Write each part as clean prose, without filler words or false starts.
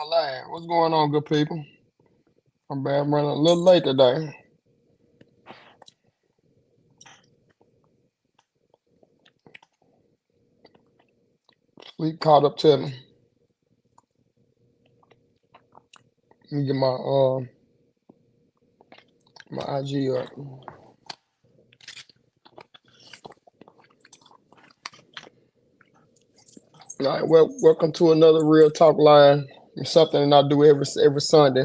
All right, what's going on, good people? I'm bad, I'm running a little late today. Sleep caught up to me. Let me get my IG up. All right, well, welcome to another Real Talk Live. It's something that I do every Sunday.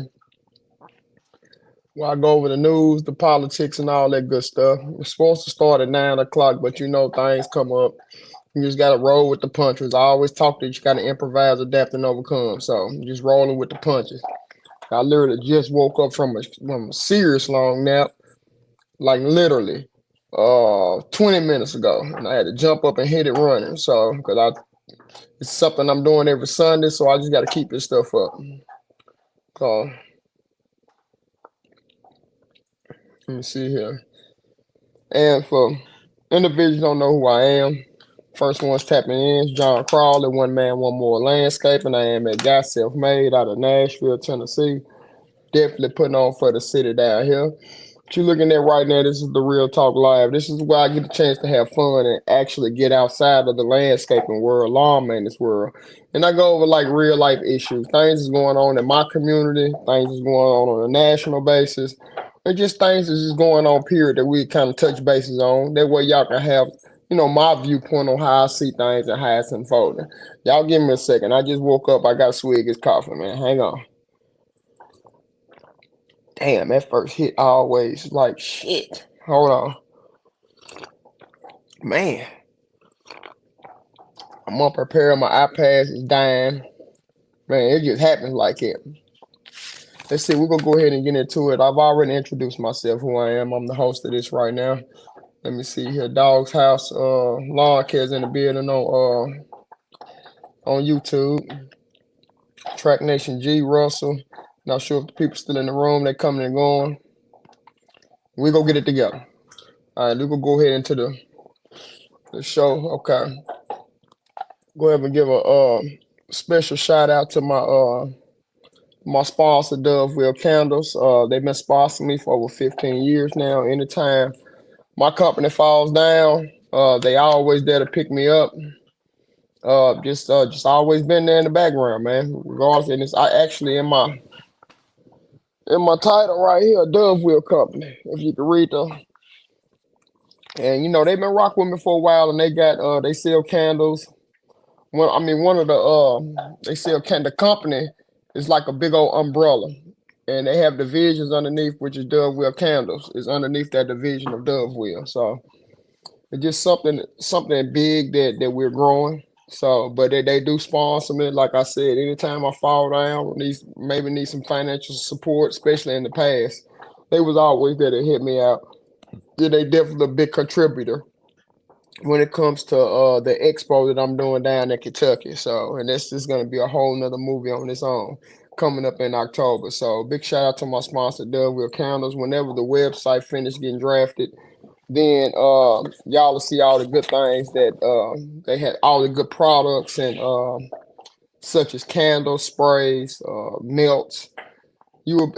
Where I go over the news, the politics, and all that good stuff. It's supposed to start at 9 o'clock, but you know things come up. You just gotta roll with the punches. I always talk that you gotta improvise, adapt, and overcome. So just rolling with the punches. I literally just woke up from a serious long nap, like literally 20 minutes ago, and I had to jump up and hit it running. So because I it's something I'm doing every Sunday, so I just got to keep this stuff up. So let me see here. And for individuals who don't know who I am, first one's tapping in is John Crawley, one man, one more landscaping. I am a guy self-made out of Nashville, Tennessee. Definitely putting on for the city down here. What you're looking at right now, this is the Real Talk Live. This is where I get a chance to have fun and actually get outside of the landscaping world, lawn maintenance world. And I go over like real life issues. Things is going on in my community, things is going on a national basis, and just things is just going on, period, that we kind of touch bases on. That way y'all can have, my viewpoint on how I see things and how it's unfolding. Y'all give me a second. I just woke up. I got swig his coffee, man. Hang on. Damn, that first hit always like shit. Hold on. Man, I'm unprepared. My iPad is dying. Man, it just happens like it. Let's see, we're gonna go ahead and get into it. I've already introduced myself, who I am. I'm the host of this right now. Let me see here. Dog's House, lawn cares in the building on YouTube. Track Nation G Russell. Not sure if the people still in the room, they coming and going. We go get it together. All right, we gonna go ahead into the show. Okay. Go ahead and give a special shout out to my sponsor, Doveville Candles. They've been sponsoring me for over 15 years now. Anytime my company falls down, they always there to pick me up. Just always been there in the background, man. Regardless, and it's I actually in my title right here, Doveville Company. If you can read and they've been rocking with me for a while, and they sell candles. One of they sell the company is like a big old umbrella, and they have divisions underneath, which is Dovewell Candles is underneath that division of Dovewell. So it's just something big that we're growing. So, but they do sponsor me. Like I said, anytime I fall down, need some financial support, especially in the past, they was always there to hit me out. Yeah, they definitely a big contributor when it comes to the expo that I'm doing down in Kentucky. So, and this is going to be a whole nother movie on its own coming up in October. So, big shout out to my sponsor, Doveville Candles. Whenever the website finish getting drafted, then y'all will see all the good things that they had, all the good products and such as candles, sprays, melts, you'll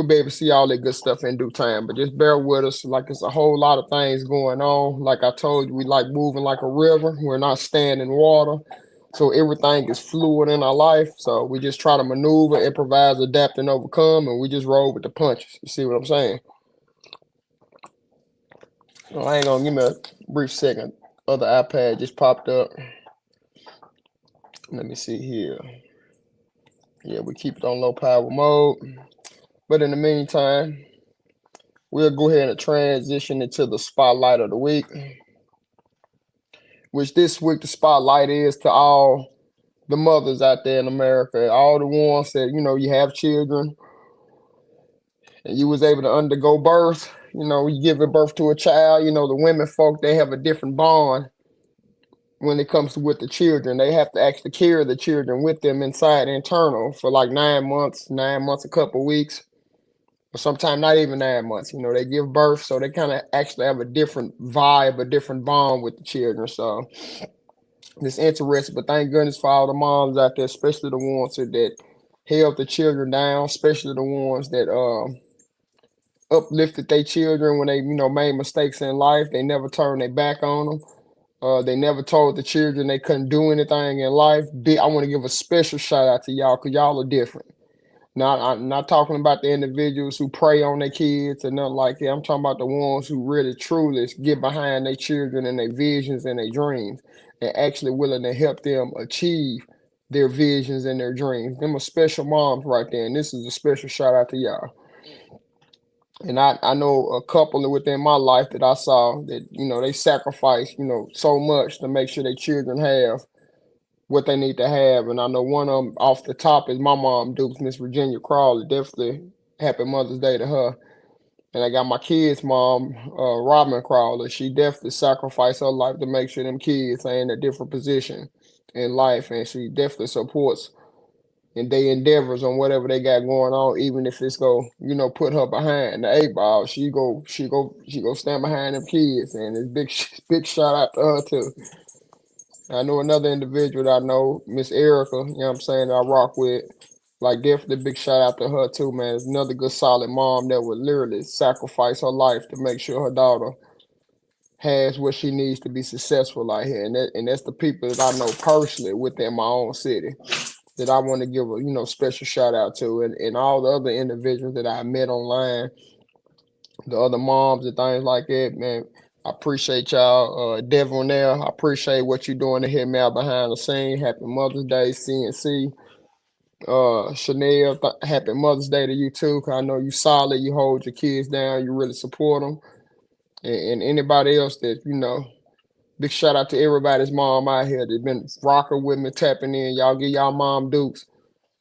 be able to see all that good stuff in due time. But just bear with us. Like it's a whole lot of things going on. Like I told you, we like moving like a river. We're not staying in water. So everything is fluid in our life. So we just try to maneuver, improvise, adapt, and overcome, and we just roll with the punches. You see what I'm saying? Well, hang on, give me a brief second. Other iPad just popped up. Let me see here. Yeah, we keep it on low power mode. But in the meantime, we'll go ahead and transition into the spotlight of the week, which this week the spotlight is to all the mothers out there in America, all the ones that, you have children and you was able to undergo birth. You give birth to a child, the women folk, they have a different bond when it comes to with the children. They have to actually carry the children with them inside internal for like 9 months, a couple weeks, or sometimes not even 9 months. They give birth, so they kind of actually have a different vibe, a different bond with the children. So it's interesting, but thank goodness for all the moms out there, especially the ones that held the children down, especially the ones that uplifted their children when they, made mistakes in life. They never turned their back on them. They never told the children they couldn't do anything in life. I want to give a special shout out to y'all because y'all are different. I'm not talking about the individuals who prey on their kids and nothing like that. I'm talking about the ones who really truly get behind their children and their visions and their dreams and actually willing to help them achieve their visions and their dreams. Them are special moms right there, and this is a special shout out to y'all. And I know a couple within my life that I saw that, they sacrifice, so much to make sure their children have what they need to have. And I know one of them off the top is my mom, Dukes, Miss Virginia Crawley. Definitely happy Mother's Day to her. And I got my kids' mom, Robin Crawley. She definitely sacrificed her life to make sure them kids are in a different position in life. And she definitely supports and they endeavors on whatever they got going on, even if it's go, put her behind the eight ball. She go stand behind them kids, and it's big shout out to her too. I know another individual that I know, Miss Erica, what I'm saying, that I rock with. Like, definitely big shout out to her too, man. It's another good solid mom that would literally sacrifice her life to make sure her daughter has what she needs to be successful out here. And that's the people that I know personally within my own city that I want to give a special shout out to, and all the other individuals that I met online, the other moms and things like that, man. I appreciate y'all. Devon there, I appreciate what you're doing to hit me out behind the scene. Happy Mother's Day, CNC. Chanel, happy Mother's Day to you too, because I know you solid, you hold your kids down, you really support them. And anybody else that, big shout out to everybody's mom out here that's been rocking with me, tapping in. Y'all give y'all mom Dukes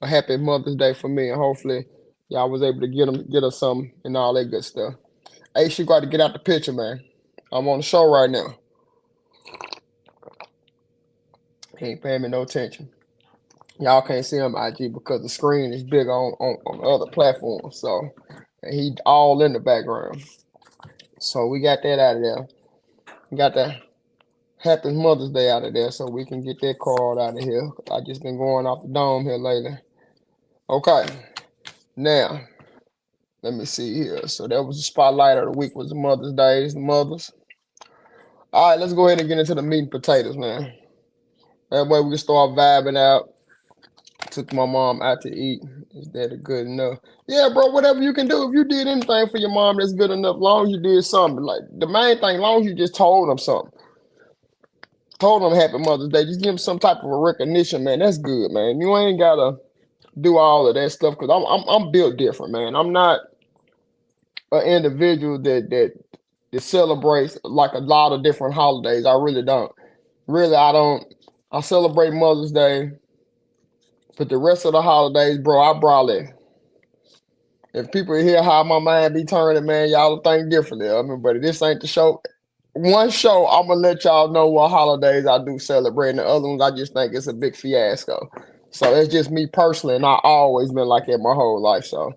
a happy Mother's Day for me, and hopefully y'all was able to get her something and all that good stuff. Hey, she got to get out the picture, man. I'm on the show right now. Ain't paying me no attention. Y'all can't see him IG because the screen is big on the other platforms. So he all in the background. So we got that out of there. We got the Happy Mother's Day out of there, so we can get that card out of here. I just been going off the dome here lately. Okay, now let me see here. So that was the spotlight of the week, was the Mother's Days, the mothers. All right, let's go ahead and get into the meat and potatoes, man. That way we can start vibing out. Took my mom out to eat. Is that good enough? Yeah, bro, whatever you can do. If you did anything for your mom, that's good enough. Long as you did something. Like, the main thing, long as you just told them something. Told them Happy Mother's Day. Just give them some type of a recognition, man. That's good, man. You ain't gotta do all of that stuff, because I'm built different, man. I'm not an individual that celebrates like a lot of different holidays. I really don't. Really, I don't. I celebrate Mother's Day, but the rest of the holidays, bro, I probably, if people hear how my mind be turning, man, y'all will think differently. I mean, but this ain't the show. One show, I'm gonna let y'all know what holidays I do celebrate, and the other ones I just think it's a big fiasco. So that's just me personally, and I always been like that my whole life. So,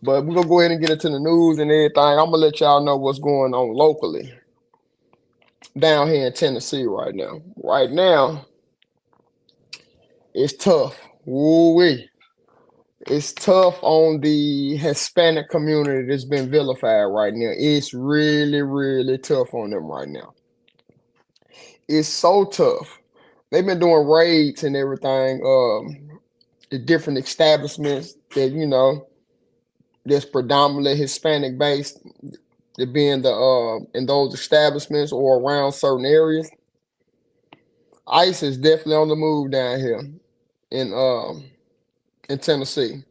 but we're gonna go ahead and get into the news and everything. I'm gonna let y'all know what's going on locally down here in Tennessee right now. Right now, it's tough. Woo-wee. It's tough on the Hispanic community that's been vilified right now. It's really, really tough on them right now. It's so tough. They've been doing raids and everything, at different establishments that, that's predominantly Hispanic based, to be in in those establishments or around certain areas. ICE is definitely on the move down here in Tennessee.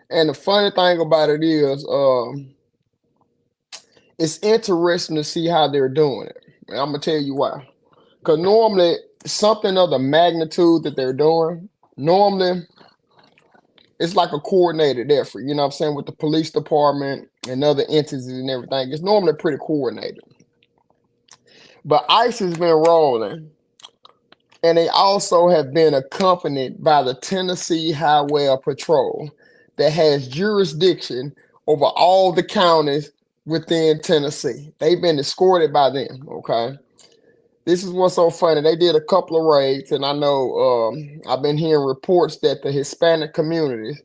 And the funny thing about it is, it's interesting to see how they're doing it. And I'm gonna tell you why. Because normally something of the magnitude that they're doing, normally it's like a coordinated effort. You know what I'm saying, with the police department and other entities and everything. It's normally pretty coordinated. But ICE has been rolling, and they also have been accompanied by the Tennessee Highway Patrol that has jurisdiction over all the counties within Tennessee. They've been escorted by them, okay? This is what's so funny. They did a couple of raids, and I know I've been hearing reports that the Hispanic communities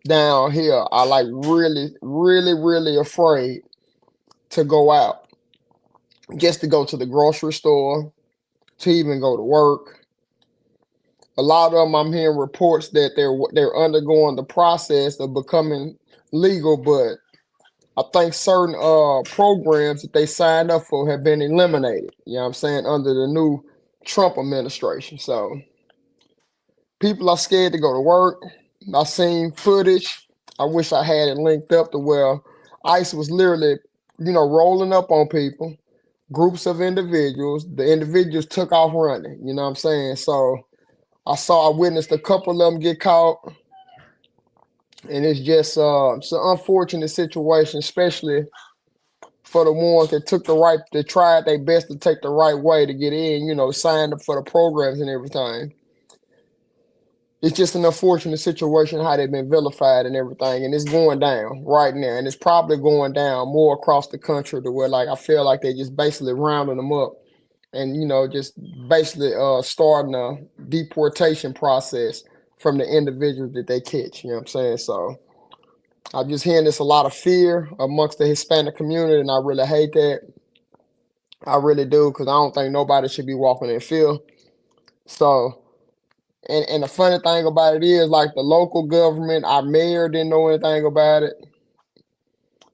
down here are like really, really, really afraid to go out, just to go to the grocery store, to even go to work. A lot of them, I'm hearing reports that they're undergoing the process of becoming legal, but I think certain programs that they signed up for have been eliminated. You know what I'm saying, under the new Trump administration. So people are scared to go to work. I seen footage. I wish I had it linked up to where ICE was literally, rolling up on people, groups of individuals. The individuals took off running. You know what I'm saying? So I witnessed a couple of them get caught, and it's just it's an unfortunate situation, especially for the ones that tried their best to take the right way to get in. Signed up for the programs and everything. It's just an unfortunate situation how they've been vilified and everything, and it's going down right now, and it's probably going down more across the country to where like I feel like they just basically rounding them up and just basically starting a deportation process from the individuals that they catch. You know what I'm saying? So I'm just hearing this a lot of fear amongst the Hispanic community, and I really hate that. I really do, because I don't think nobody should be walking in fear. So. And the funny thing about it is, like, the local government, our mayor didn't know anything about it.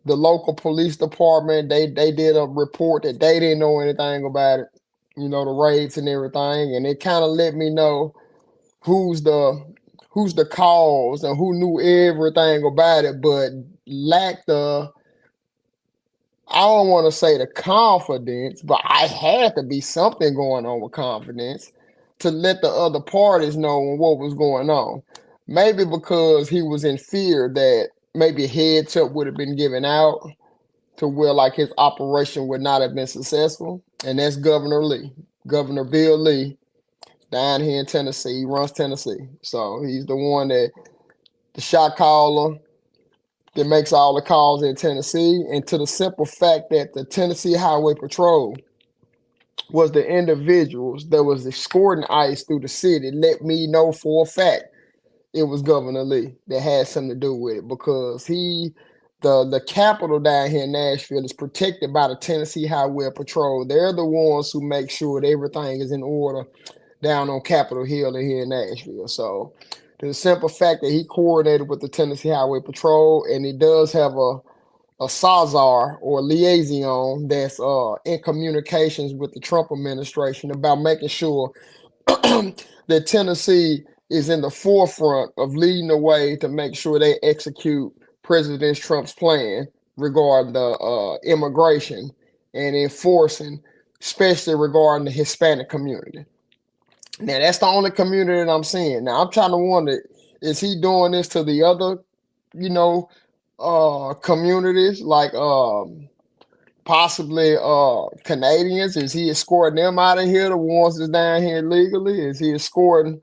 The local police department, they did a report that they didn't know anything about it. The raids and everything, and it kind of let me know who's the cause and who knew everything about it, but lacked the, I don't want to say the confidence, but I had to be something going on with confidence to let the other parties know what was going on. Maybe because he was in fear that maybe a heads up would have been given out to where like his operation would not have been successful. And that's Governor Lee, Governor Bill Lee, down here in Tennessee. He runs Tennessee. So he's the one that the shot caller that makes all the calls in Tennessee. And to the simple fact that the Tennessee Highway Patrol was the individuals that was escorting ICE through the city, let me know for a fact it was Governor Lee that had something to do with it, because the capital down here in Nashville is protected by the Tennessee Highway Patrol. They're the ones who make sure that everything is in order down on Capitol Hill and here in Nashville. So the simple fact that he coordinated with the Tennessee Highway Patrol, and he does have a SAZAR or liaison that's in communications with the Trump administration about making sure that Tennessee is in the forefront of leading the way to make sure they execute President Trump's plan regarding the immigration and enforcing, especially regarding the Hispanic community. Now, that's the only community that I'm seeing. Now, I'm trying to wonder, is he doing this to the other, you know, communities like possibly Canadians? Is he escorting them out of here, the ones that's down here legally? Is he escorting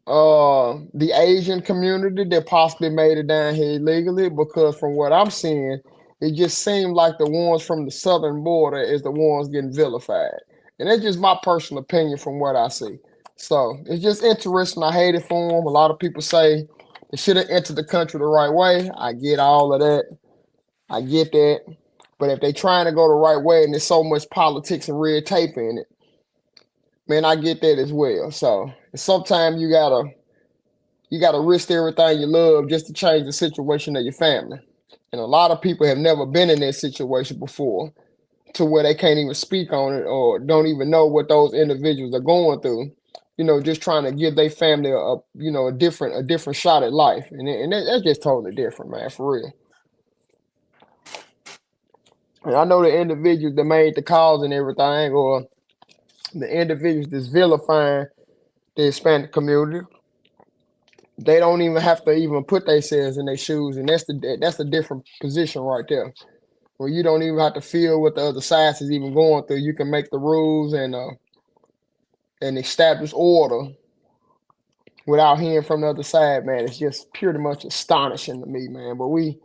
the Asian community that possibly made it down here illegally? Because from what I'm seeing, it just seemed like the ones from the southern border is the ones getting vilified. And that's just my personal opinion from what I see. So it's just interesting. I hate it for them. A lot of people say they should have entered the country the right way. I get all of that. I get that. But if they trying to go the right way and there's so much politics and red tape in it, man, I get that as well. So sometimes you gotta risk everything you love just to change the situation of your family. And a lot of people have never been in that situation before, to where they can't even speak on it or don't even know what those individuals are going through. Just trying to give their family a different shot at life, and that's just totally different, man, for real. And I know the individuals that made the calls and everything, or the individuals that's vilifying the Hispanic community, they don't even have to even put themselves in their shoes, and that's the different position right there. Where you don't even have to feel what the other side is even going through. You can make the rules and establish order without hearing from the other side, man. It's just pretty much astonishing to me, man. But we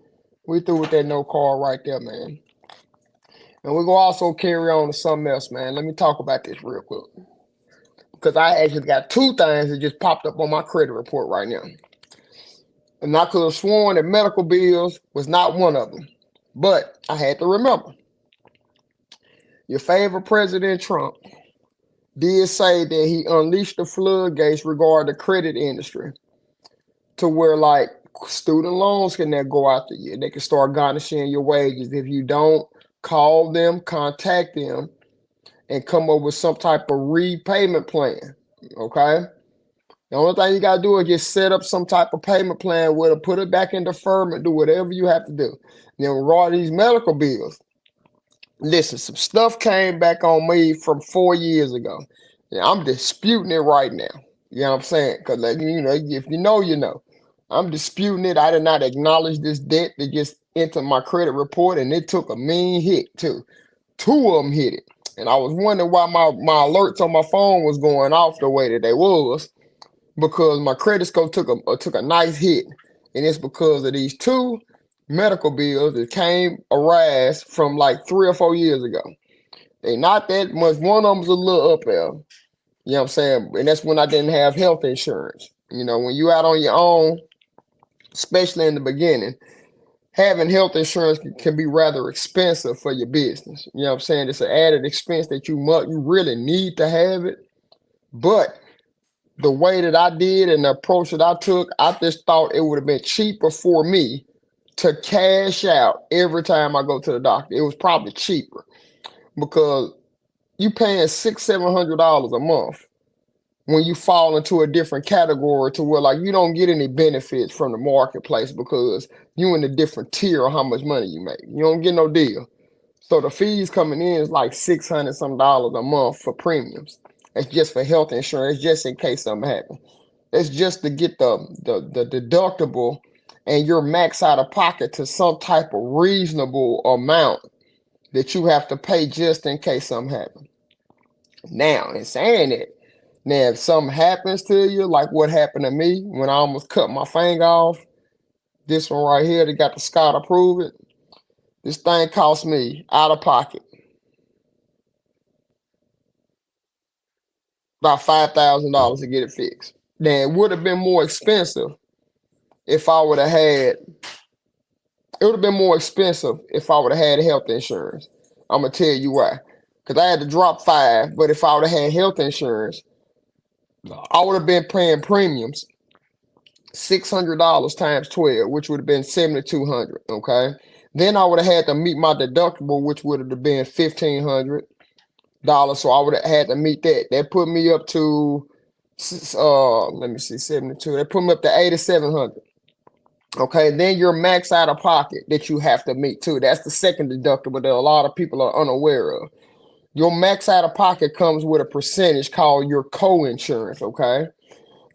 through with that no call right there, man. And we're gonna also carry on to something else, man. Let me talk about this real quick. Because I actually got two things that just popped up on my credit report right now. And I could have sworn that medical bills was not one of them. But I had to remember. Your favorite President Trump did say that he unleashed the floodgates regarding the credit industry to where like student loans can now go after you. They can start garnishing your wages if you don't call them, contact them, and come up with some type of repayment plan. Okay. The only thing you gotta do is just set up some type of payment plan with it, put it back in deferment, do whatever you have to do. Then regarding these medical bills, listen, some stuff came back on me from 4 years ago. Yeah, I'm disputing it right now. You know what I'm saying? Because like, if you know, you know. I'm disputing it. I did not acknowledge this debt that just entered my credit report, and it took a mean hit too. Two of them hit it. And I was wondering why my alerts on my phone was going off the way that they was, because my credit score took a nice hit. And it's because of these two medical bills that came arise from like 3 or 4 years ago. They not that much. One of them's a little up there. You know what I'm saying? And that's when I didn't have health insurance. You know, when you out on your own, especially in the beginning, having health insurance can be rather expensive for your business. You know what I'm saying? It's an added expense that you really need to have it. But the way that I did and the approach that I took, I just thought it would have been cheaper for me to cash out every time I go to the doctor. It was probably cheaper because you paying $600-700 a month when you fall into a different category to where like you don't get any benefits from the marketplace because you in a different tier of how much money you make. You don't get no deal. So the fees coming in is like $600 some a month for premiums. It's just for health insurance, just in case something happens. It's just to get the deductible and your max out of pocket to some type of reasonable amount that you have to pay just in case something happens. Now, in saying it, now if something happens to you, like what happened to me when I almost cut my finger off, this one right here that got the Scott approve it, this thing cost me out of pocket about $5,000 to get it fixed. Now it would have been more expensive if I would have had. It would have been more expensive if I would have had health insurance. I'm gonna tell you why. Because I had to drop $5, but if I would have had health insurance, I would have been paying premiums $600 times 12, which would have been $7,200. Okay. Then I would have had to meet my deductible, which would have been $1,500. So I would have had to meet that. That put me up to let me see, 72. That put me up to 8,700. Okay, then your max out of pocket that you have to meet too. That's the second deductible that a lot of people are unaware of. Your max out of pocket comes with a percentage called your co-insurance. Okay,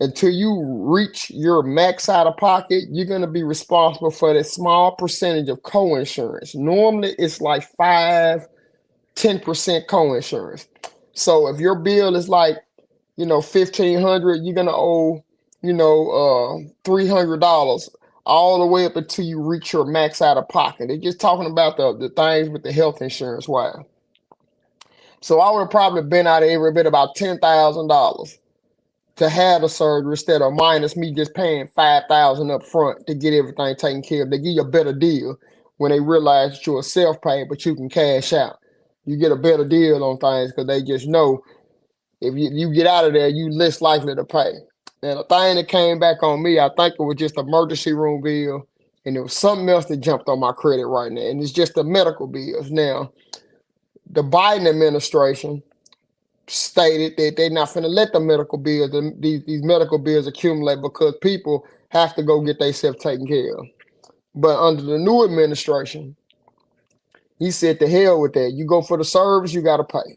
until you reach your max out of pocket, you're going to be responsible for that small percentage of co-insurance. Normally, it's like 5-10% co-insurance. So if your bill is like, $1,500, you're going to owe, $300 all the way up until you reach your max out of pocket. They're just talking about the things with the health insurance. Wow. So I would have probably been out of every bit about $10,000 to have the surgery instead of minus me just paying $5,000 up front to get everything taken care of. They give you a better deal when they realize that you're a self-pay, but you can cash out. You get a better deal on things because they just know if you get out of there, you less likely to pay. And the thing that came back on me, I think it was just emergency room bill, and there was something else that jumped on my credit right now, and it's just the medical bills. Now, the Biden administration stated that they're not going to let the medical bills, these medical bills accumulate because people have to go get themselves taken care of. But under the new administration, he said to hell with that. You go for the service, you got to pay.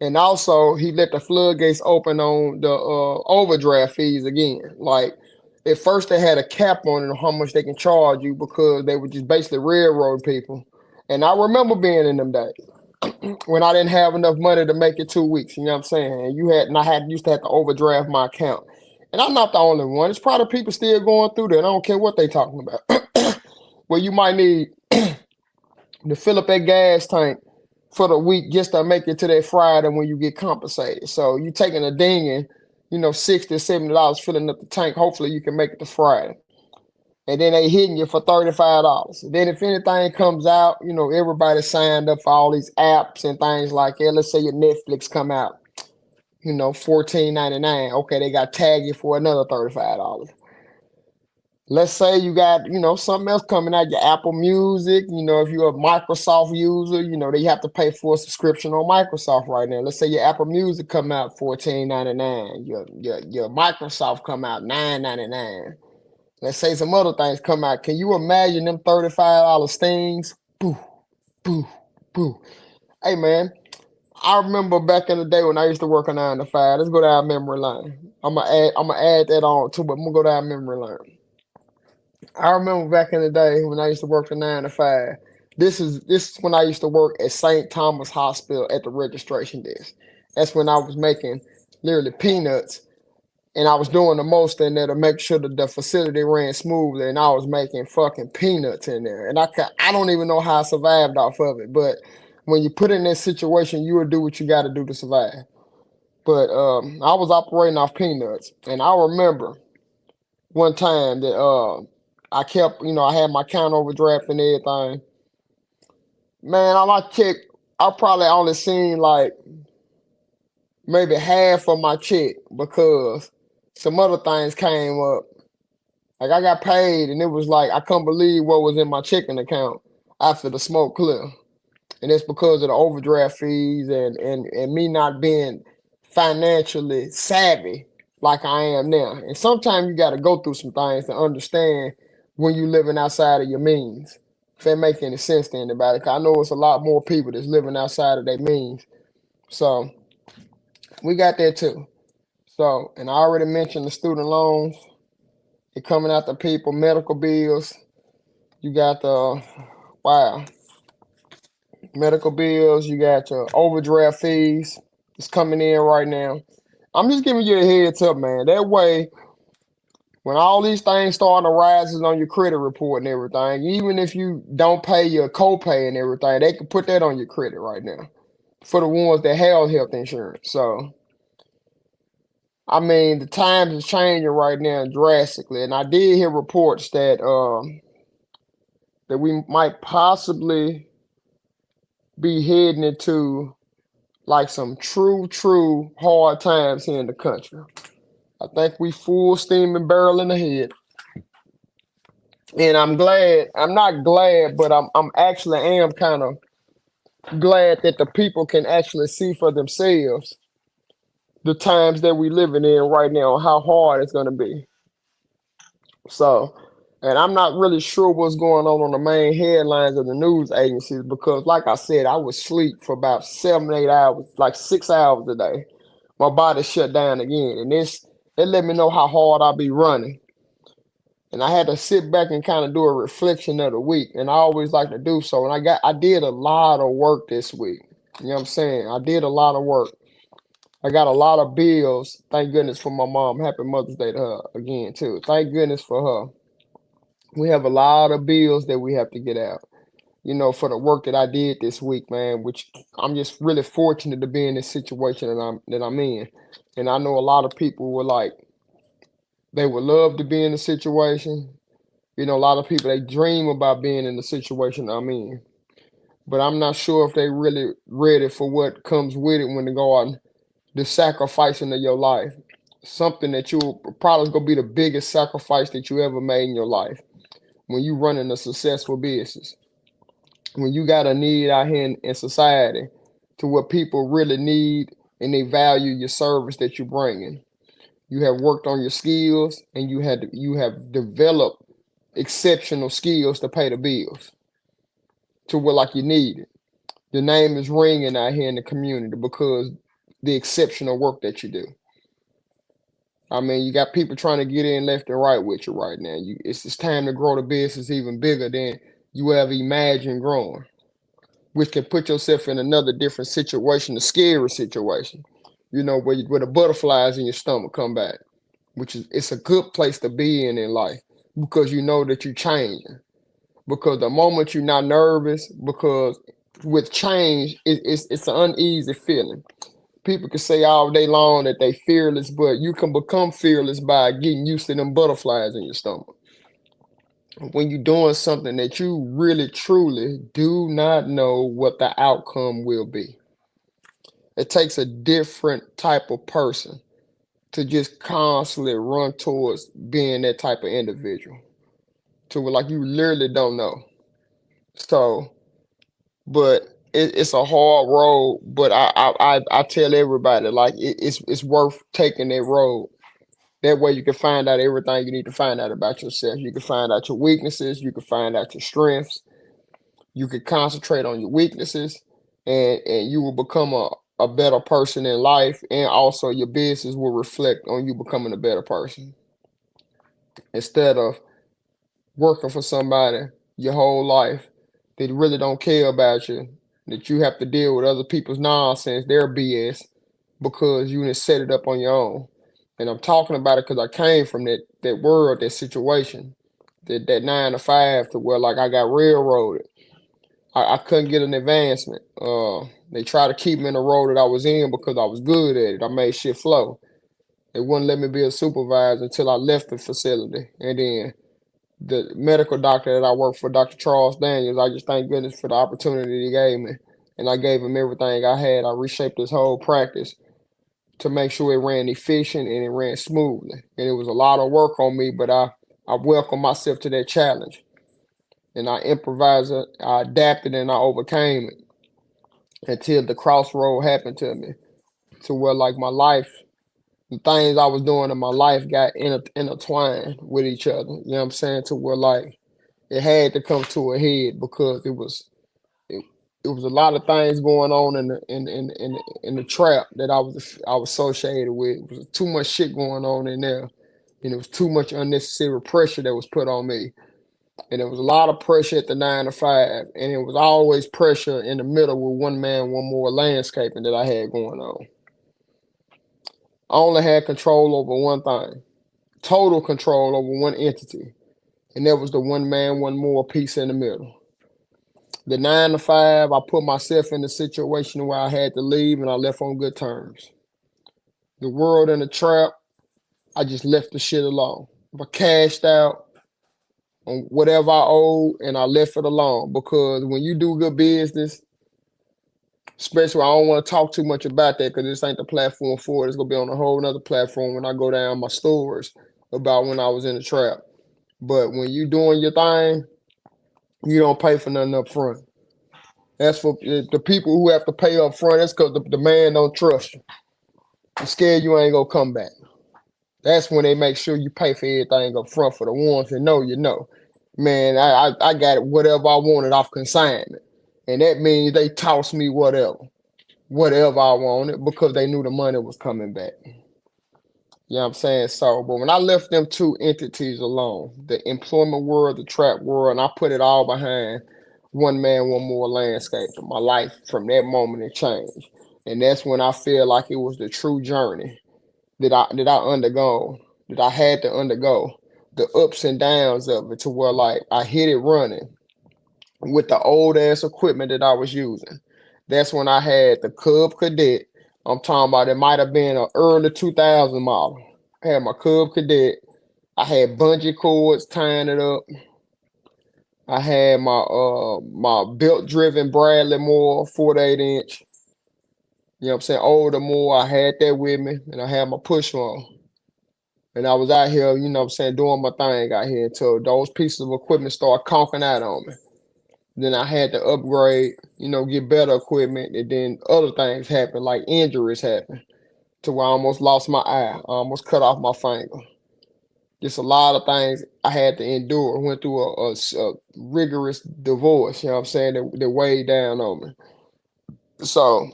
And also, he let the floodgates open on the overdraft fees again. Like, at first they had a cap on it on how much they can charge you because they were just basically railroad people. And I remember being in them days when I didn't have enough money to make it 2 weeks. You know what I'm saying? And I used to have to overdraft my account. And I'm not the only one. It's probably people still going through that. I don't care what they talking about. Well, you might need to fill up that gas tank for the week just to make it to that Friday when you get compensated. So you taking a dinging, $60 or $70 filling up the tank. Hopefully you can make it to Friday. And then they hitting you for $35. Then if anything comes out, everybody signed up for all these apps and things like that. Let's say your Netflix come out, $14.99. Okay, they got tagged you for another $35. Let's say you got, something else coming out, your Apple Music, if you're a Microsoft user, they have to pay for a subscription on Microsoft right now. Let's say your Apple Music come out $14.99. Your Microsoft come out $9.99. Let's say some other things come out. Can you imagine them $35 things? Boo, boo, boo. Hey man, I remember back in the day when I used to work a 9 to 5. Let's go down memory lane. I'm gonna add that on too, but I'm gonna go down memory lane. I remember back in the day when I used to work a 9 to 5. This is when I used to work at St. Thomas Hospital at the registration desk. That's when I was making literally peanuts, and I was doing the most in there to make sure that the facility ran smoothly, and I was making fucking peanuts in there. And I don't even know how I survived off of it, but when you put in that situation, you will do what you got to do to survive. But I was operating off peanuts, and I remember one time that I kept, I had my account overdraft and everything. Man, I checked, I probably only seen like maybe half of my check because some other things came up. Like I got paid and it was like I couldn't believe what was in my checking account after the smoke clear. And it's because of the overdraft fees and me not being financially savvy like I am now. And sometimes you got to go through some things to understand when you're living outside of your means. If that make any sense to anybody, 'cause I know it's a lot more people that's living outside of their means. So we got that too. So, and I already mentioned the student loans. They're coming out to people, medical bills. You got the, wow, medical bills. You got your overdraft fees. It's coming in right now. I'm just giving you a heads up, man. That way, when all these things start to rise on your credit report and everything, even if you don't pay your copay and everything, they can put that on your credit right now for the ones that have health insurance. So, I mean, the times is changing right now drastically, and I did hear reports that we might possibly be heading into like some true hard times here in the country. I think we full steam and barreling ahead. And I'm glad, I'm not glad, but I'm actually am kind of glad that the people can actually see for themselves the times that we living in right now, how hard it's gonna be. So, and I'm not really sure what's going on the main headlines of the news agencies because, like I said, I was asleep for about 7, 8 hours, like 6 hours a day. My body shut down again, and it let me know how hard I be running. And I had to sit back and kind of do a reflection of the week, and I always like to do so. And I did a lot of work this week. You know what I'm saying? I did a lot of work. I got a lot of bills. Thank goodness for my mom. Happy Mother's Day to her again too. Thank goodness for her. We have a lot of bills that we have to get out, for the work that I did this week, man, which I'm just really fortunate to be in this situation that I'm in. And I know a lot of people were like, they would love to be in the situation. A lot of people they dream about being in the situation I'm in. But I'm not sure if they really ready for what comes with it when they go on the sacrificing of your life. Something that you probably gonna be the biggest sacrifice that you ever made in your life when you running a successful business, when you got a need out here in society to what people really need and they value your service that you're bringing. You have worked on your skills and you have developed exceptional skills to pay the bills to what like you need it. Your name is ringing out here in the community because the exceptional work that you do. I mean, you got people trying to get in left and right with you right now. It's just time to grow the business even bigger than you ever imagined growing, which can put yourself in another different situation, a scary situation, where the butterflies in your stomach come back, which is it's a good place to be in life because you know that you're changing. Because the moment you're not nervous, because with change, it's an uneasy feeling. People can say all day long that they fearless, but you can become fearless by getting used to them butterflies in your stomach. When you're doing something that you really truly do not know what the outcome will be. It takes a different type of person to just constantly run towards being that type of individual. To where like you literally don't know. So, but it's a hard road. But I tell everybody like it's worth taking that road. That way you can find out everything you need to find out about yourself. You can find out your weaknesses. You can find out your strengths. You can concentrate on your weaknesses, and you will become a better person in life. And also your business will reflect on you becoming a better person instead of working for somebody your whole life that really don't care about you, that you have to deal with other people's nonsense, their BS, because you didn't set it up on your own. And I'm talking about it because I came from that world, that situation, that 9 to 5 to where like I got railroaded. I couldn't get an advancement. They tried to keep me in the role that I was in because I was good at it. I made shit flow. They wouldn't let me be a supervisor until I left the facility. And then the medical doctor that I worked for, Dr. Charles Daniels, I just thank goodness for the opportunity he gave me. And I gave him everything I had. I reshaped his whole practice to make sure it ran efficient and it ran smoothly. And it was a lot of work on me, but I welcomed myself to that challenge. And I improvised it, I adapted, and I overcame it until the crossroad happened to me. To where like my life, the things I was doing in my life got intertwined with each other. You know what I'm saying? To where like it had to come to a head because it, it was a lot of things going on in the trap that I was associated with. It was too much shit going on in there, and it was too much unnecessary pressure that was put on me. And there was a lot of pressure at the 9 to 5, and it was always pressure in the middle with one man, one more landscaping that I had going on. I only had control over one thing, total control over one entity, and that was the one man, one more piece in the middle. The 9 to 5, I put myself in a situation where I had to leave, and I left on good terms. The world in the trap, I just left the shit alone. I cashed out on whatever I owed, and I left it alone because when you do good business, especially I don't want to talk too much about that because this ain't the platform for it. It's gonna be on a whole nother platform when I go down my stories about when I was in the trap. But when you doing your thing, you don't pay for nothing up front. That's for the people who have to pay up front. That's because the man don't trust you. He's scared you ain't gonna come back. That's when they make sure you pay for everything up front for the ones that know you know. Man, I got it whatever I wanted off consignment. And that means they toss me whatever I wanted because they knew the money was coming back. You know what I'm saying? So, but when I left them two entities alone, the employment world, the trap world, and I put it all behind one man, one more landscape, my life from that moment it changed. And that's when I feel like it was the true journey that I undergo, that I had to undergo, the ups and downs of it to where like I hit it running with the old ass equipment that I was using. That's when I had the Cub Cadet. I'm talking about it might have been an early 2000 model. I had my Cub Cadet. I had bungee cords tying it up. I had my belt driven Bradley Moore 48 inch. You know what I'm saying? Older Moore. I had that with me, and I had my push on. And I was out here, you know what I'm saying, doing my thing out here until those pieces of equipment started conking out on me. Then I had to upgrade, get better equipment, and then other things happened, like injuries happened, to where I almost lost my eye, I almost cut off my finger. Just a lot of things I had to endure. Went through a rigorous divorce, you know what I'm saying, that weighed down on me. So,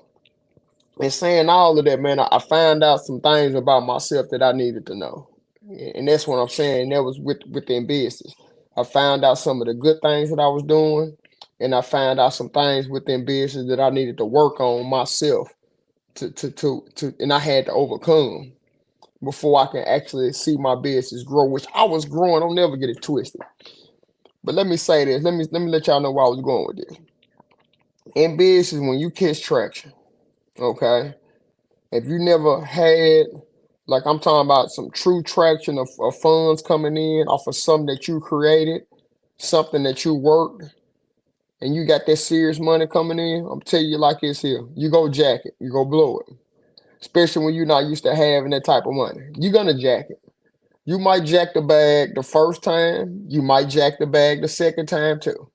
in saying all of that, man, I found out some things about myself that I needed to know. And that's what I'm saying. That was within business. I found out some of the good things that I was doing, and I found out some things within business that I needed to work on myself and I had to overcome before I can actually see my business grow, which I was growing. Don't never get it twisted. But let me say this. Let me let y'all know where I was going with this. In business, when you catch traction, okay, if you never had, like I'm talking about some true traction of funds coming in off of something that you created, something that you worked, and you got that serious money coming in, I'm telling you like it's here. You go jack it, you go blow it. Especially when you're not used to having that type of money. You're gonna jack it. You might jack the bag the first time, you might jack the bag the second time too.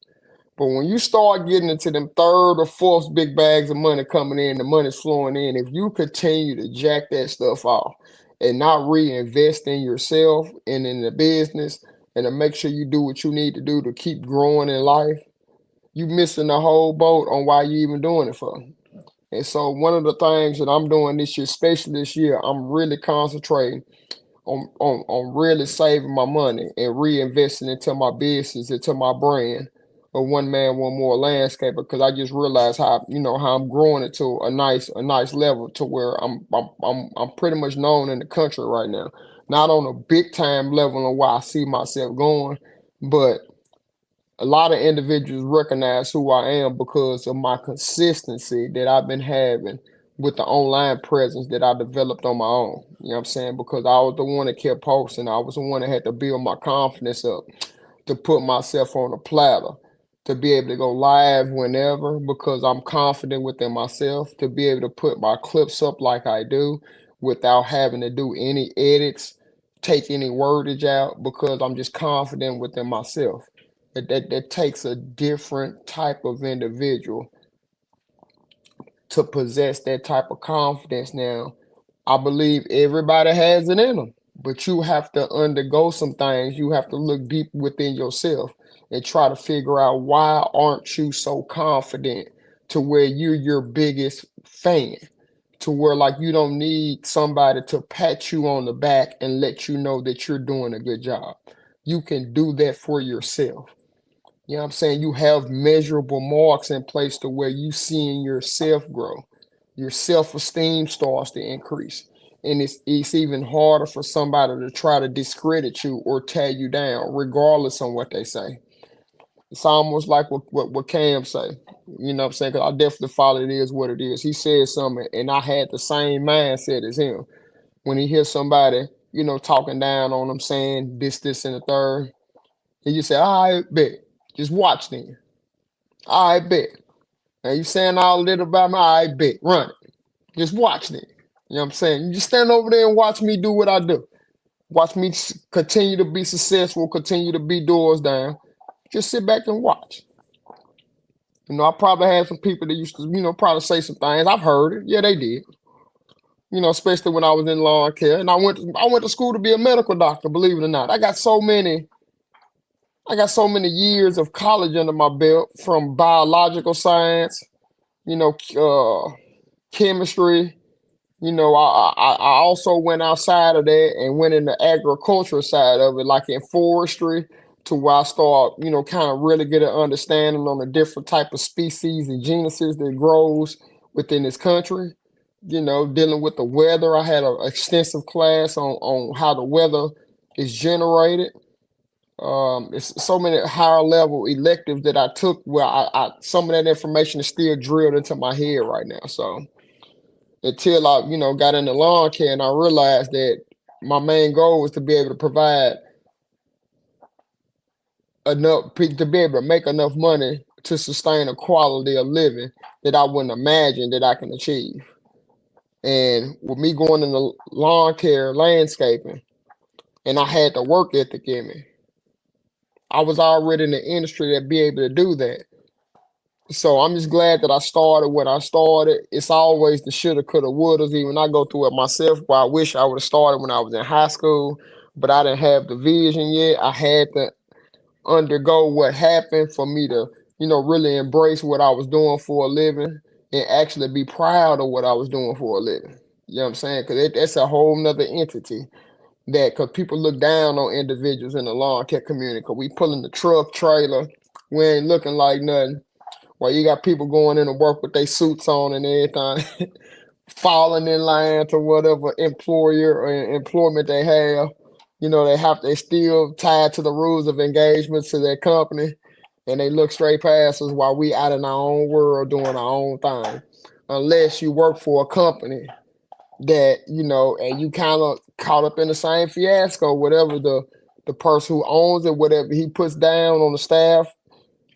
But when you start getting into them third or fourth big bags of money coming in, the money's flowing in, if you continue to jack that stuff off and not reinvest in yourself and in the business and to make sure you do what you need to do to keep growing in life, you missing the whole boat on why you even doing it for. And so one of the things that I'm doing this year, especially this year, I'm really concentrating on really saving my money and reinvesting into my business, into my brand of one man, one more landscaper. Because I just realized how how I'm growing it to a nice level to where I'm pretty much known in the country right now. Not on a big time level on where I see myself going, but a lot of individuals recognize who I am because of my consistency that I've been having with the online presence that I developed on my own. You know what I'm saying? Because I was the one that kept posting. I was the one that had to build my confidence up to put myself on a platter, to be able to go live whenever because I'm confident within myself, to be able to put my clips up like I do without having to do any edits, take any wordage out because I'm just confident within myself. That takes a different type of individual to possess that type of confidence now. I believe everybody has it in them, but you have to undergo some things. You have to look deep within yourself and try to figure out why aren't you so confident to where you're your biggest fan, to where like you don't need somebody to pat you on the back and let you know that you're doing a good job. You can do that for yourself. You know what I'm saying? You have measurable marks in place to where you seeing yourself grow. Your self-esteem starts to increase. And it's even harder for somebody to try to discredit you or tear you down, regardless on what they say. It's almost like what Cam say. You know what I'm saying? Because I definitely follow it is what it is. He said something, and I had the same mindset as him. When he hears somebody, talking down on him, saying this, and the third, and you say, all right, bet. Just watch then. All right, bet. And you saying all little about me, all right, bet. Run it. Just watch then. You know what I'm saying? You just stand over there and watch me do what I do. Watch me continue to be successful, continue to be doors down. Just sit back and watch. I probably had some people that used to, probably say some things. I've heard it. Yeah, they did. Especially when I was in lawn care. And I went to school to be a medical doctor, believe it or not. I got so many years of college under my belt from biological science, you know, chemistry. I also went outside of that and went in the agricultural side of it, like in forestry, to where I start, kind of really get an understanding on the different type of species and genuses that grows within this country. Dealing with the weather. I had an extensive class on how the weather is generated. It's so many higher level electives that I took where I some of that information is still drilled into my head right now. So until I, got into lawn care and I realized that my main goal was to be able to provide to be able to make enough money to sustain a quality of living that I wouldn't imagine that I can achieve. And with me going into lawn care, landscaping, and I had the work ethic in me, I was already in the industry that be able to do that. So I'm just glad that I started when I started. It's always the shoulda, coulda, wouldas. Even I go through it myself. But I wish I would have started when I was in high school, but I didn't have the vision yet. I had to undergo what happened for me to, really embrace what I was doing for a living and actually be proud of what I was doing for a living. You know what I'm saying? Because that's a whole nother entity that because people look down on individuals in the lawn care community because we pulling the truck trailer, we ain't looking like nothing. Well, you got people going in to work with their suits on and everything, falling in line to whatever employer or employment they have. They still tied to the rules of engagement to their company. and they look straight past us while we out in our own world doing our own thing. Unless you work for a company that, and you kind of caught up in the same fiasco, whatever the person who owns it, whatever he puts down on the staff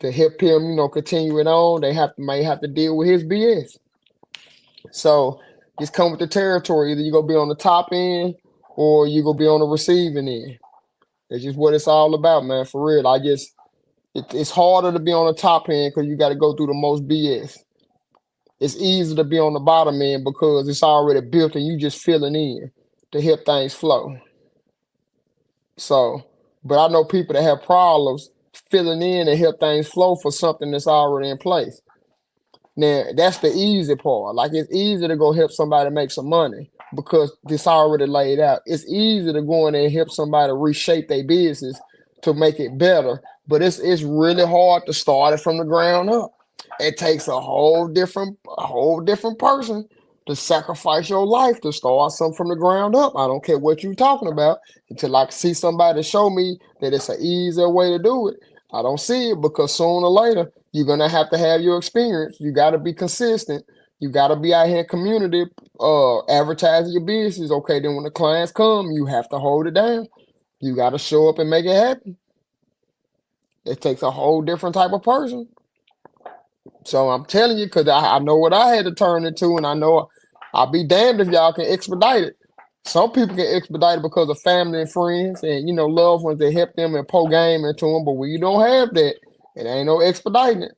to help him, continue it on, they may have to deal with his BS. So just come with the territory. Either you gonna be on the top end or you gonna be on the receiving end. It's just what it's all about, man. For real. It's harder to be on the top end because you got to go through the most BS. It's easy to be on the bottom end because it's already built and you just filling in to help things flow. So, but I know people that have problems filling in and help things flow for something that's already in place. Now, that's the easy part. Like, it's easy to go help somebody make some money because it's already laid out. It's easy to go in there and help somebody reshape their business to make it better, but it's really hard to start it from the ground up. It takes a whole different person to sacrifice your life to start something from the ground up. I don't care what you're talking about until I see somebody show me that it's an easier way to do it. I don't see it because sooner or later you're gonna have to have your experience. You got to be consistent. You got to be out here in community, advertising your business. Okay, then when the clients come, you have to hold it down. You got to show up and make it happen. It takes a whole different type of person. So I'm telling you, because I know what I had to turn into, and I know I'll be damned if y'all can expedite it. Some people can expedite it because of family and friends and, loved ones that help them and pour game into them. But when you don't have that, it ain't no expediting it.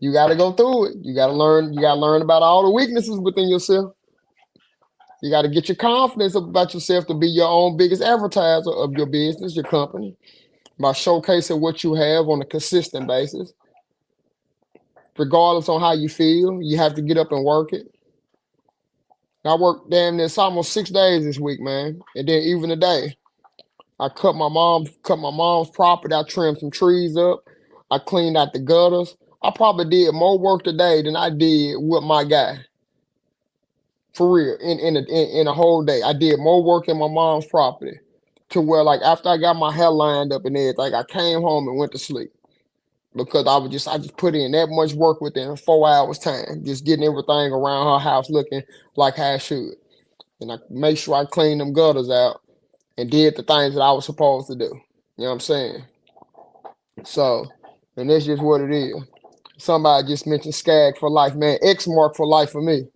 You got to go through it. You got to learn. You got to learn about all the weaknesses within yourself. You got to get your confidence about yourself to be your own biggest advertiser of your business, your company, by showcasing what you have on a consistent basis. Regardless on how you feel, you have to get up and work it. I worked damn near it's almost 6 days this week, man. And then even today, I cut my mom's property. I trimmed some trees up. I cleaned out the gutters. I probably did more work today than I did with my guy. For real, in a whole day, I did more work in my mom's property to where, like, after I got my hair lined up and everything, I came home and went to sleep because I just put in that much work within 4 hours time, just getting everything around her house looking like how it should, and I make sure I cleaned them gutters out and did the things that I was supposed to do. You know what I'm saying? So, and that's just what it is. Somebody just mentioned Skag for life, man. X mark for life for me.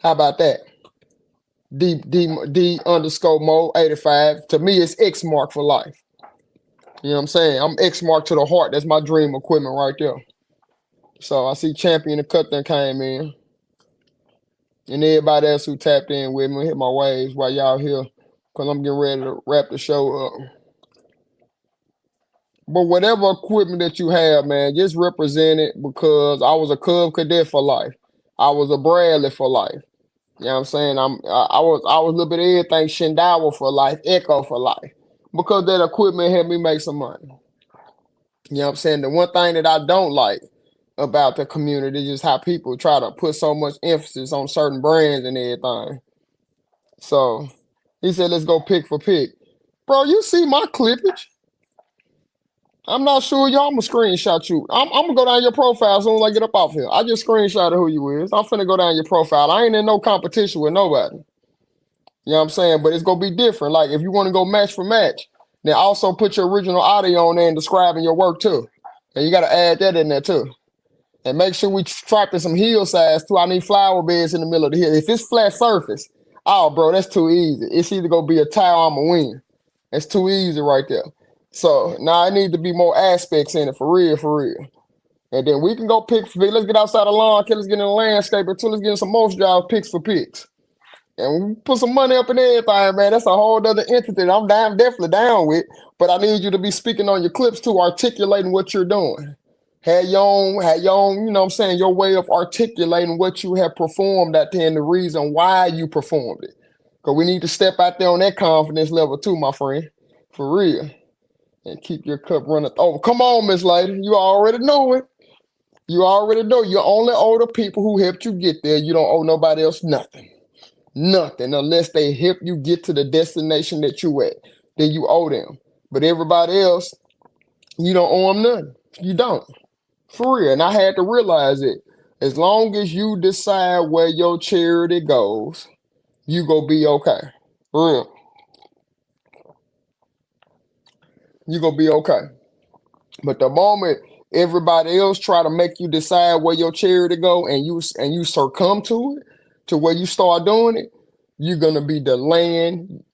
How about that? D underscore Mo 85. To me, it's X mark for life. You know what I'm saying? I'm X mark to the heart. That's my dream equipment right there. So I see Champion and Cut that came in. And everybody else who tapped in with me, hit my waves while y'all here. Because I'm getting ready to wrap the show up. But whatever equipment that you have, man, just represent it because I was a Cub Cadet for life. I was a Bradley for life. You know what I'm saying? I was a little bit of everything, Shindawa for life, Echo for life. Because that equipment helped me make some money. You know what I'm saying? The one thing that I don't like about the community is just how people try to put so much emphasis on certain brands and everything. So he said, let's go pick for pick. Bro, you see my clippage? I'm not sure y'all. I'm gonna screenshot you. I'm gonna go down your profile as soon as I get up off here. I just screenshotted who you is. I'm finna go down your profile. I ain't in no competition with nobody. You know what I'm saying? But it's gonna be different. Like if you want to go match for match, then also put your original audio on there and describing your work too. And you gotta add that in there too. And make sure we striping some heel sides too. I need flower beds in the middle of the heel. If it's flat surface, oh bro, that's too easy. It's either gonna be a tie or I'm a win. That's too easy right there. So now I need to be more aspects in it for real, for real. And then we can go pick for pick. Let's get outside the lawn, let's get in the landscape until let's get in some most jobs, picks for picks. And we put some money up in everything, man. That's a whole other entity that I'm definitely down with. But I need you to be speaking on your clips too, articulating what you're doing. Have your own, you know what I'm saying, your way of articulating what you have performed out there and the reason why you performed it. Because we need to step out there on that confidence level too, my friend. For real. And keep your cup running over. Come on, Miss Lady. You already know it. You already know. You only owe the people who helped you get there. You don't owe nobody else nothing. Nothing. Unless they help you get to the destination that you at. Then you owe them. But everybody else, you don't owe them nothing. You don't. For real. And I had to realize it. As long as you decide where your charity goes, you gonna be okay. For real. You gonna be okay. But the moment everybody else try to make you decide where your charity go and you succumb to it, to where you start doing it, you're gonna be delaying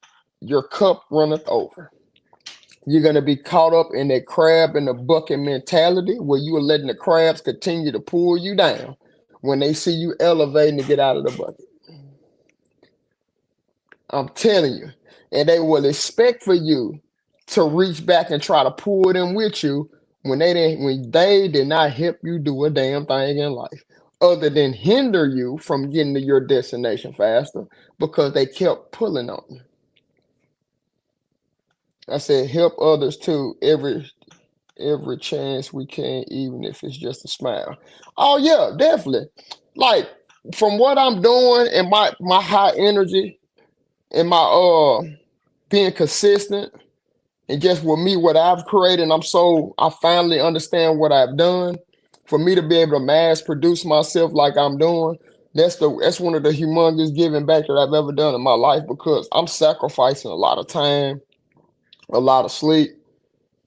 your cup runneth over. You're gonna be caught up in that crab in the bucket mentality where you are letting the crabs continue to pull you down when they see you elevating to get out of the bucket. I'm telling you. And they will expect for you to reach back and try to pull them with you when they did not help you do a damn thing in life. Other than hinder you from getting to your destination faster because they kept pulling on you. I said help others too every chance we can, even if it's just a smile. Oh yeah, definitely. Like from what I'm doing and my high energy and my being consistent and just with me what I've created, I finally understand what I've done. For me to be able to mass produce myself like I'm doing, that's one of the humongous giving back that I've ever done in my life because I'm sacrificing a lot of time, a lot of sleep.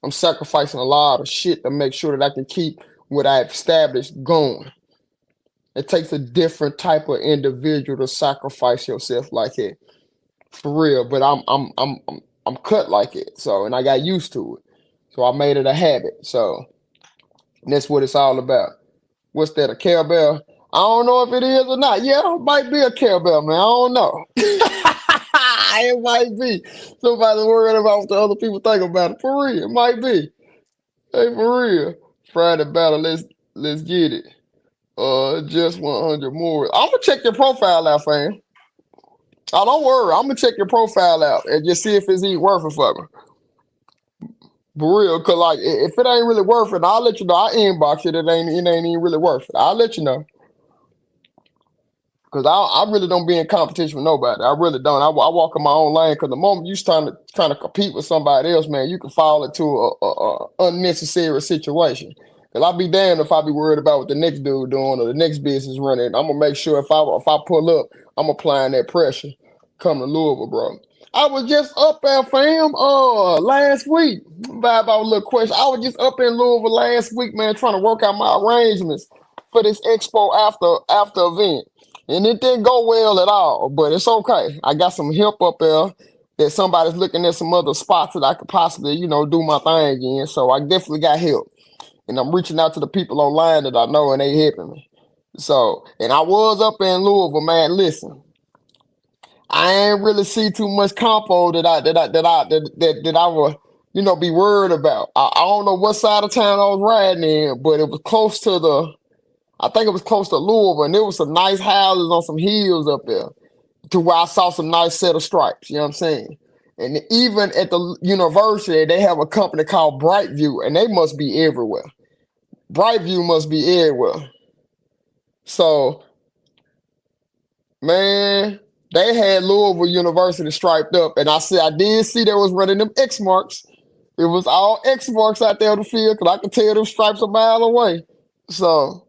I'm sacrificing a lot of shit to make sure that I can keep what I've established going. It takes a different type of individual to sacrifice yourself like it. For real, but I'm cut like it. So and I got used to it. So I made it a habit. So that's what it's all about. What's that, a cowbell? I don't know if it is or not. Yeah, it might be a cowbell, man. I don't know. It might be. Somebody worried about what the other people think about it. For real, it might be. Hey, for real. Friday battle, let's get it. Just 100 more. I'm gonna check your profile out, fam. Oh, don't worry. I'm gonna check your profile out and just see if it's even worth it for me. For real, cause like if it ain't really worth it, I'll let you know. I inbox it. It ain't even really worth it. I'll let you know. Cause I really don't be in competition with nobody. I really don't. I walk in my own lane. Cause the moment you trying to compete with somebody else, man, you can fall into a unnecessary situation. Cause I'll be damned if I be worried about what the next dude doing or the next business running. I'm gonna make sure if I pull up, I'm applying that pressure. Come to Louisville, bro. I was just up there, fam. Last week. About a little question. I was just up in Louisville last week, man, trying to work out my arrangements for this expo after event. And it didn't go well at all, but it's okay. I got some help up there that somebody's looking at some other spots that I could possibly, do my thing in. So I definitely got help. And I'm reaching out to the people online that I know and they helping me. So, and I was up in Louisville, man. Listen, I ain't really see too much compo that I would, be worried about. I don't know what side of town I was riding in, but it was close to I think it was close to Louisville, and there was some nice houses on some hills up there to where I saw some nice set of stripes. You know what I'm saying? And even at the university, they have a company called Brightview, and they must be everywhere. Brightview must be everywhere. So, man, they had Louisville University striped up, and I did see they was running them X marks. It was all X marks out there on the field, because I could tell them stripes a mile away. So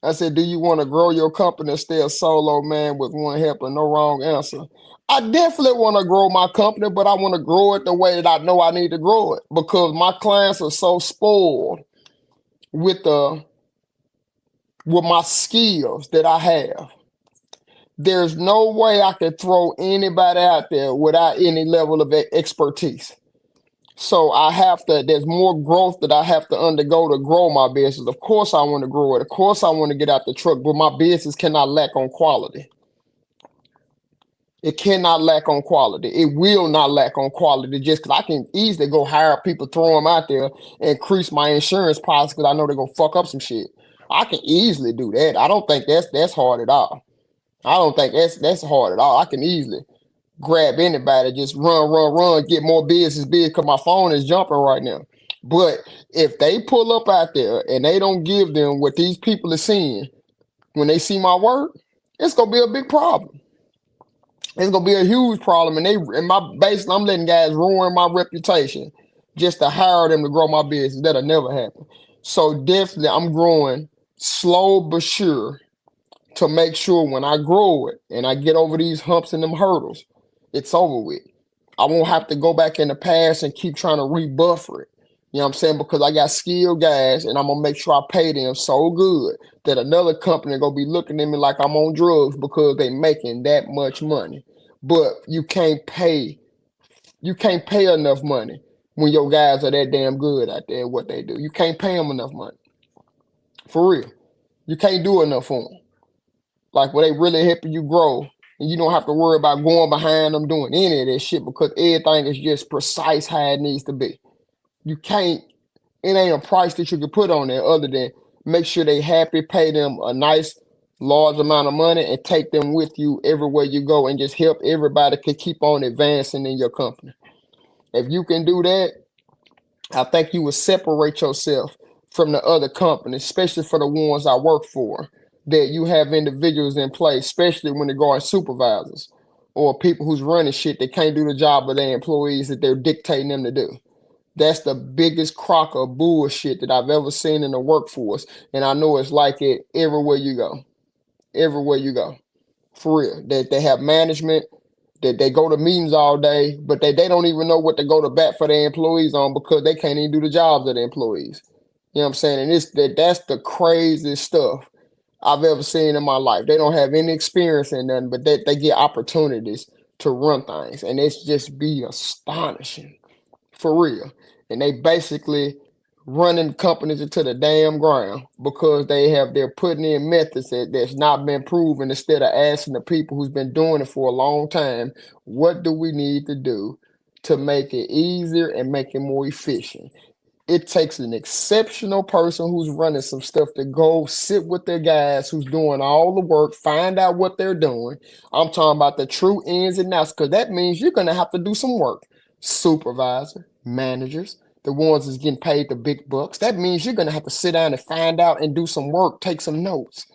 I said, do you want to grow your company or stay a solo man with one helper? No wrong answer. I definitely want to grow my company, but I want to grow it the way that I know I need to grow it because my clients are so spoiled with my skills that I have. There's no way I could throw anybody out there without any level of expertise. So there's more growth that I have to undergo to grow my business. Of course I want to grow it. Of course I want to get out the truck, but my business cannot lack on quality. It cannot lack on quality. It will not lack on quality just because I can easily go hire people, throw them out there, and increase my insurance policy because I know they're going to fuck up some shit. I can easily do that. I don't think that's hard at all. I don't think that's hard at all. I can easily grab anybody, just run, get more business big because my phone is jumping right now. But if they pull up out there and they don't give them what these people are seeing when they see my work, it's gonna be a big problem. It's gonna be a huge problem, and I'm letting guys ruin my reputation just to hire them to grow my business. That'll never happen. So definitely I'm growing slow but sure to make sure when I grow it and I get over these humps and them hurdles, it's over with. I won't have to go back in the past and keep trying to rebuffer it. You know what I'm saying? Because I got skilled guys and I'm gonna make sure I pay them so good that another company gonna be looking at me like I'm on drugs because they making that much money. But you can't pay enough money when your guys are that damn good out there at what they do. You can't pay them enough money. For real. You can't do enough for them. Like where they really helping you grow, and you don't have to worry about going behind them doing any of that shit because everything is just precise how it needs to be. You can't. It ain't a price that you can put on there other than make sure they happy, pay them a nice large amount of money, and take them with you everywhere you go, and just help everybody to keep on advancing in your company. If you can do that, I think you will separate yourself from the other companies, especially for the ones I work for, that you have individuals in place, especially when they're going supervisors or people who's running shit that can't do the job of their employees that they're dictating them to do. That's the biggest crock of bullshit that I've ever seen in the workforce. And I know it's like it everywhere you go. Everywhere you go. For real. That they have management, that they go to meetings all day, but they don't even know what to go to bat for their employees on because they can't even do the jobs of the employees. You know what I'm saying? And that's the craziest stuff I've ever seen in my life. They don't have any experience in nothing, but they get opportunities to run things. And it's just be astonishing. For real. And they basically running companies into the damn ground because they're putting in methods that's not been proven instead of asking the people who's been doing it for a long time, what do we need to do to make it easier and make it more efficient? It takes an exceptional person who's running some stuff to go sit with their guys who's doing all the work, find out what they're doing. I'm talking about the true ins and outs because that means you're going to have to do some work. Supervisor, managers, the ones that's getting paid the big bucks. That means you're going to have to sit down and find out and do some work, take some notes.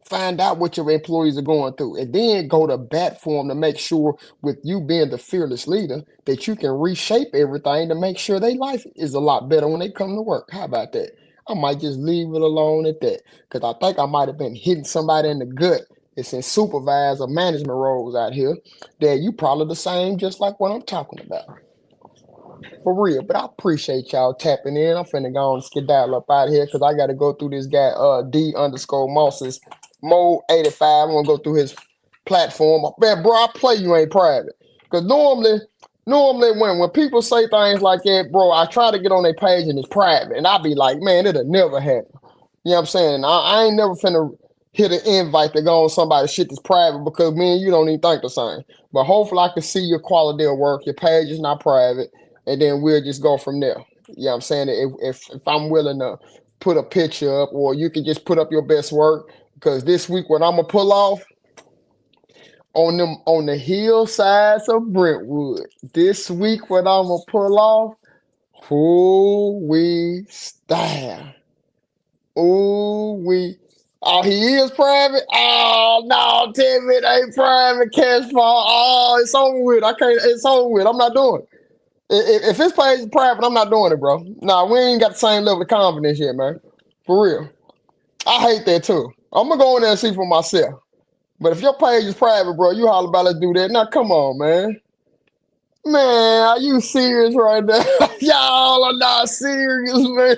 Find out what your employees are going through, and then go to bat for them to make sure, with you being the fearless leader, that you can reshape everything to make sure their life is a lot better when they come to work. How about that? I might just leave it alone at that because I think I might have been hitting somebody in the gut that's in supervisor management roles out here. That you probably the same, just like what I'm talking about. For real, but I appreciate y'all tapping in. I'm finna go and skedaddle up out here because I got to go through this guy, D underscore Moss's Mo 85. I'm gonna go through his platform. Man, bro, I play you ain't private. Because normally when people say things like that, bro, I try to get on their page and it's private. And I be like, man, it'll never happen. You know what I'm saying? I ain't never finna hit an invite to go on somebody's shit that's private because me and you don't even think the same. But hopefully I can see your quality of work. Your page is not private. And then we'll just go from there. You know what I'm saying? If I'm willing to put a picture up, or you can just put up your best work, because this week what I'm gonna pull off on the hillsides of Brentwood. This week what I'm gonna pull off, who we style. Ooh, oh, he is private. Oh no, tell me it ain't private, cash fall. Oh, it's over with. I can't. It's over with. I'm not doing it. If his page is private, I'm not doing it, bro. Nah, we ain't got the same level of confidence yet, man. For real. I hate that too. I'm gonna go in there and see for myself. But if your page is private, bro, you holler about let's do that. Now come on, man. Man, are you serious right now? Y'all are not serious, man.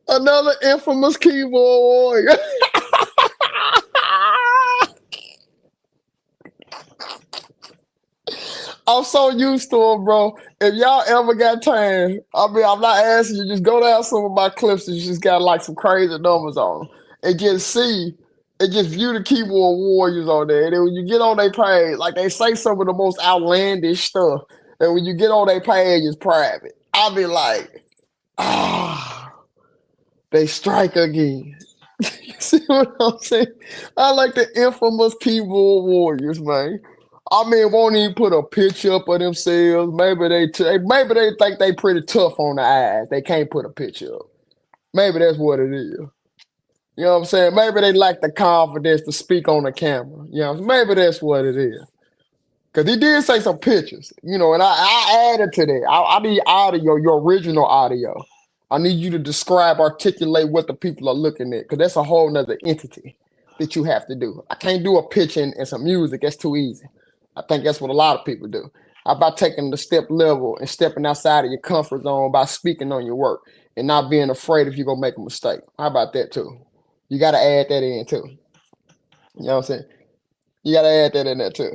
Another infamous keyboard warrior. I'm so used to it, bro. If y'all ever got time, I mean, I'm not asking you, just go down some of my clips and just got like some crazy numbers on them. And just see, and just view the keyboard warriors on there. And then when you get on their page, like they say some of the most outlandish stuff. And when you get on their page, it's private. I'll be like, ah, they strike again. You see what I'm saying? I like the infamous keyboard warriors, man. I mean, won't even put a picture up of themselves. Maybe they think they pretty tough on the eyes. They can't put a picture up. Maybe that's what it is. You know what I'm saying? Maybe they lack the confidence to speak on the camera. You know, maybe that's what it is. Cause he did say some pictures, you know, and I added to that. I need audio, your original audio. I need you to describe, articulate what the people are looking at, because that's a whole nother entity that you have to do. I can't do a pitch and some music. That's too easy. I think that's what a lot of people do. How about taking the step level and stepping outside of your comfort zone by speaking on your work and not being afraid if you're gonna make a mistake? How about that too? You gotta add that in too. You know what I'm saying? You gotta add that in there too.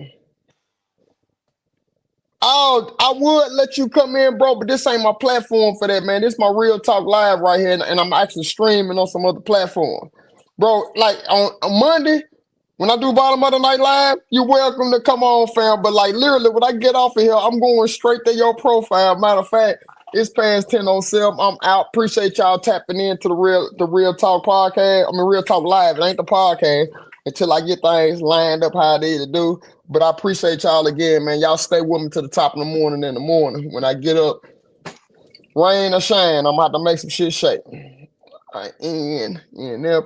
Oh, I would let you come in, bro, but this ain't my platform for that, man. This is my Real Talk Live right here, and I'm actually streaming on some other platform. Bro, like on Monday, when I do Bottom of the Night Live, you're welcome to come on, fam. But like literally, when I get off of here, I'm going straight to your profile. Matter of fact, it's past 10:07. I'm out. Appreciate y'all tapping into the Real Talk podcast. I mean Real Talk Live. It ain't the podcast until I get things lined up how I need to do. But I appreciate y'all again, man. Y'all stay with me to the top of the morning in the morning. When I get up, rain or shine, I'm about to make some shit shake. All right, in there.